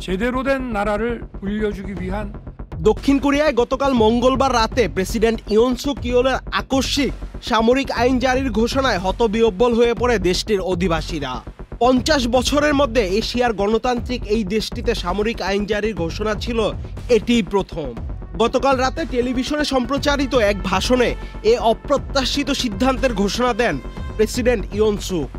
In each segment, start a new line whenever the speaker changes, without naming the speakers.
제대로 된 나라를 물려주기 위한
দক্ষিণ কোরিয়ায় গতকাল মঙ্গলবার রাতে প্রেসিডেন্ট ইয়ন সুক ইয়োলের আকস্মিক সামরিক আইন জারির ঘোষণায় হতবিহ্বল হয়ে পড়ে দেশটির অধিবাসীরা। 50 বছরের মধ্যে এশিয়ার গণতান্ত্রিক এই দেশটিতে সামরিক আইন জারির ঘোষণা ছিল এটিই প্রথম। গতকাল রাতে টেলিভিশনে সম্প্রচারিত এক ভাষণে এ অপ্রত্যাশিত সিদ্ধান্তের ঘোষণা দেন প্রেসিডেন্ট ইয়ন সুক।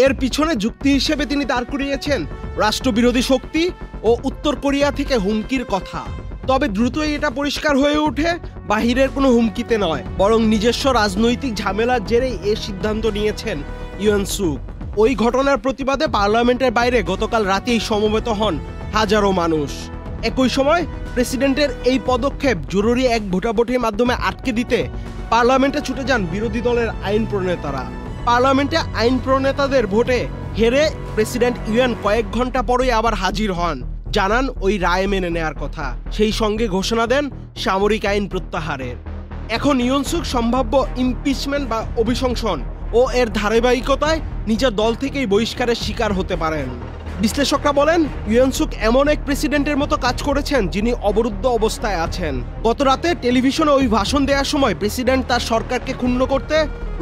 এর পিছনে যুক্তি হিসেবে তিনি দাঁড় করিয়েছেন রাষ্ট্রবিরোধী শক্তি ও উত্তর কোরিয়া থেকে হুমকির কথা। তবে দ্রুতই এটা পরিষ্কার হয়ে ওঠে বাহিরের কোনো হুমকিতে নয়, বরং নিজস্ব রাজনৈতিক ঝামেলার জেরেই এ সিদ্ধান্ত নিয়েছেন ইয়ন সুক। ওই ঘটনার প্রতিবাদে পার্লামেন্টের বাইরে গতকাল রাতেই সমবেত হন হাজারো মানুষ। একই সময় প্রেসিডেন্টের এই পদক্ষেপ জরুরি এক ভোটাভুটির মাধ্যমে আটকে দিতে পার্লামেন্টে ছুটে যান বিরোধী দলের আইন প্রণেতারা। পার্লামেন্টে আইন প্রণেতাদের ভোটে হেরে প্রেসিডেন্ট ইয়ন কয়েক ঘন্টা পরেই আবার হাজির হন, জানান ওই রায় মেনে নেয়ার কথা। সেই সঙ্গে ঘোষণা দেন সামরিক আইন প্রত্যাহারের। এখন ইয়ন সুক সম্ভাব্য ইমপিচমেন্ট বা অভিশংসন ও এর ধারাবাহিকতায় নিজের দল থেকেই বহিষ্কারের শিকার হতে পারেন। বিশ্লেষকরা বলেন, ইয়ন সুক এমন এক প্রেসিডেন্টের মতো কাজ করেছেন যিনি অবরুদ্ধ অবস্থায় আছেন। গত রাতে টেলিভিশনে ওই ভাষণ দেওয়ার সময় প্রেসিডেন্ট তার সরকারকে ক্ষুণ্ণ করতে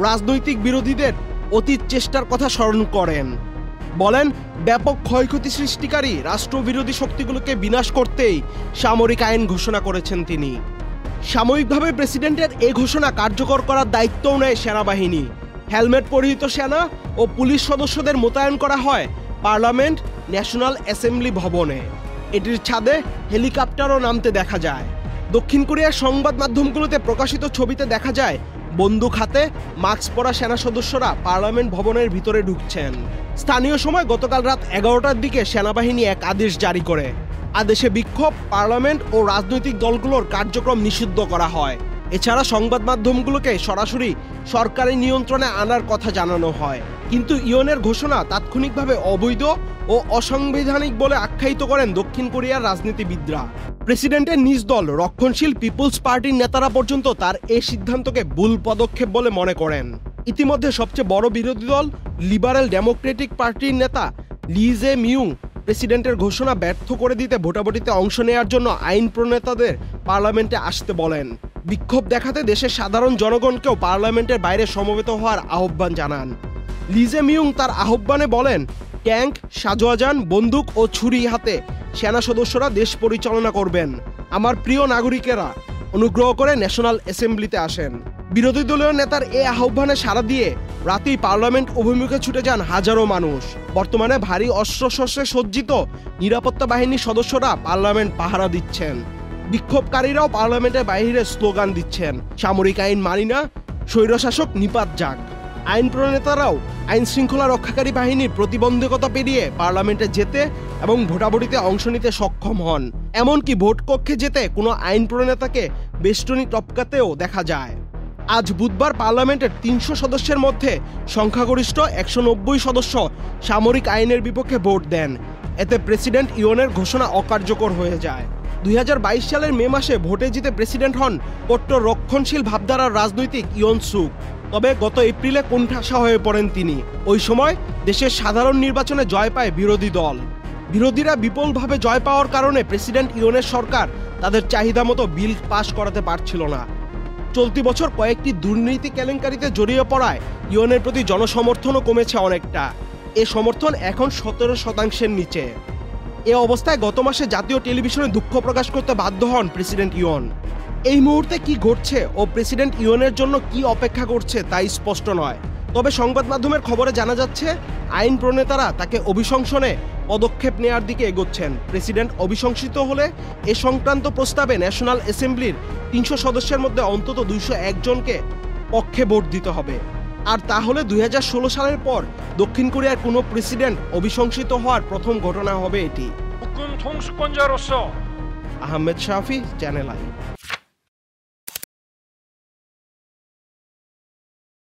রাজনৈতিক বিরোধীদের অতীত চেষ্টার কথা স্মরণ করেন। বলেন, ব্যাপক ক্ষয়ক্ষতি সৃষ্টিকারী রাষ্ট্রবিরোধী শক্তিগুলোকে বিনাশ করতেই সামরিক আইন ঘোষণা করেছেন তিনি। সাময়িকভাবে প্রেসিডেন্টের এই ঘোষণা কার্যকর করার দায়িত্বও নেয় সেনাবাহিনী। হেলমেট পরিহিত সেনা ও পুলিশ সদস্যদের মোতায়েন করা হয় পার্লামেন্ট ন্যাশনাল অ্যাসেম্বলি ভবনে। এটির ছাদে হেলিকপ্টারও নামতে দেখা যায়। দক্ষিণ কোরিয়ার সংবাদ মাধ্যমগুলোতে প্রকাশিত ছবিতে দেখা যায় বন্দুক হাতে মাস্ক পরা সেনা সদস্যরা পার্লামেন্ট ভবনের ভিতরে ঢুকছেন। স্থানীয় সময় গতকাল রাত 11টার দিকে সেনাবাহিনী এক আদেশ জারি করে। আদেশে বিক্ষোভ, পার্লামেন্ট ও রাজনৈতিক দলগুলোর কার্যক্রম নিষিদ্ধ করা হয়। এছাড়া সংবাদ মাধ্যমগুলোকে সরাসরি সরকারি নিয়ন্ত্রণে আনার কথা জানানো হয়। কিন্তু ইয়নের ঘোষণা তাৎক্ষণিকভাবে অবৈধ ও অসাংবিধানিক বলে আখ্যায়িত করেন দক্ষিণ কোরিয়ার রাজনীতিবিদরা। প্রেসিডেন্টের নিজ দল রক্ষণশীল পিপলস পার্টির নেতারা পর্যন্ত তার এই সিদ্ধান্তকে ভুল পদক্ষেপ বলে মনে করেন। ইতিমধ্যে সবচেয়ে বড় বিরোধী দল লিবারেল ডেমোক্রেটিক পার্টির নেতা লি জে মিউং প্রেসিডেন্টের ঘোষণা ব্যর্থ করে দিতে ভোটাভুটিতে অংশ নেওয়ার জন্য আইন প্রণেতাদের পার্লামেন্টে আসতে বলেন। বিক্ষোভ দেখাতে দেশের সাধারণ জনগণকেও পার্লামেন্টের বাইরে সমবেত হওয়ার আহ্বান জানান। লি জে মিউং তার আহ্বানে বলেন, ট্যাঙ্ক, সাজোয়াজান, বন্দুক ও ছুরি হাতে সেনা সদস্যরা দেশ পরিচালনা করবেন। আমার প্রিয় নাগরিকেরা, অনুগ্রহ করে ন্যাশনাল অ্যাসেম্বলিতে আসেন। বিরোধী দলীয় নেতার এই আহ্বানে সাড়া দিয়ে রাতেই পার্লামেন্ট অভিমুখে ছুটে যান হাজারো মানুষ। বর্তমানে ভারী অস্ত্রশস্ত্রে সজ্জিত নিরাপত্তা বাহিনীর সদস্যরা পার্লামেন্ট পাহারা দিচ্ছেন। বিক্ষোভকারীরাও পার্লামেন্টের বাইরে স্লোগান দিচ্ছেন, সামরিক আইন মানি না, স্বৈরশাসক নিপাত যাক। আইন প্রণেতারাও আইন শৃঙ্খলা রক্ষাকারী বাহিনীর প্রতিবন্ধকতা পেরিয়ে পার্লামেন্টে যেতে এবং ভোটাভুটিতে অংশ নিতে সক্ষম হন। এমনকি ভোট কক্ষে যেতে কোনো আইন প্রণেতাকে বেষ্টনী টপকাতেও দেখা যায়। আজ বুধবার পার্লামেন্টের 300 সদস্যের মধ্যে সংখ্যাগরিষ্ঠ 190 সদস্য সামরিক আইনের বিপক্ষে ভোট দেন। এতে প্রেসিডেন্ট ইয়নের ঘোষণা অকার্যকর হয়ে যায়। 2022 সালের মে মাসে ভোটে জিতে প্রেসিডেন্ট হন কট্টর রক্ষণশীল ভাবধারার রাজনৈতিক ইয়ন সুক। তবে গত এপ্রিলে কোণঠাসা হয়ে পড়েন তিনি। ওই সময় দেশের সাধারণ নির্বাচনে জয় পায় বিরোধী দল। বিরোধীরা বিপুলভাবে জয় পাওয়ার কারণে প্রেসিডেন্ট ইয়নের সরকার তাদের চাহিদা মতো বিল পাস করাতে পারছিল না। চলতি বছর কয়েকটি দুর্নীতি কেলেঙ্কারিতে জড়িয়ে পড়ায় ইয়নের প্রতি জনসমর্থনও কমেছে অনেকটা। এ সমর্থন এখন 17% নিচে। এ অবস্থায় গত মাসে জাতীয় টেলিভিশনে দুঃখ প্রকাশ করতে বাধ্য হন প্রেসিডেন্ট ইয়ন। এই মুহূর্তে কি ঘটছে ও প্রেসিডেন্ট ইয়নের জন্য কি অপেক্ষা করছে তাই স্পষ্ট নয়। তবে সংবাদ মাধ্যমের খবরে জানা যাচ্ছে আইন প্রণেতারা তাকে অভিশংসনে পদক্ষেপ নেওয়ার দিকে এগোচ্ছেন। প্রেসিডেন্ট অভিশংসিত হলে এ সংক্রান্ত প্রস্তাবে ন্যাশনাল অ্যাসেম্বলির 300 সদস্যের মধ্যে অন্তত 201 জনকে পক্ষে ভোট দিতে হবে। আর তাহলে 2016 সালের পর দক্ষিণ কোরিয়ার কোনো প্রেসিডেন্ট অভিশংসিত হওয়ার প্রথম ঘটনা হবে এটি।
국군 통수권자로서
আহমেদ শাফি, চ্যানেল আই।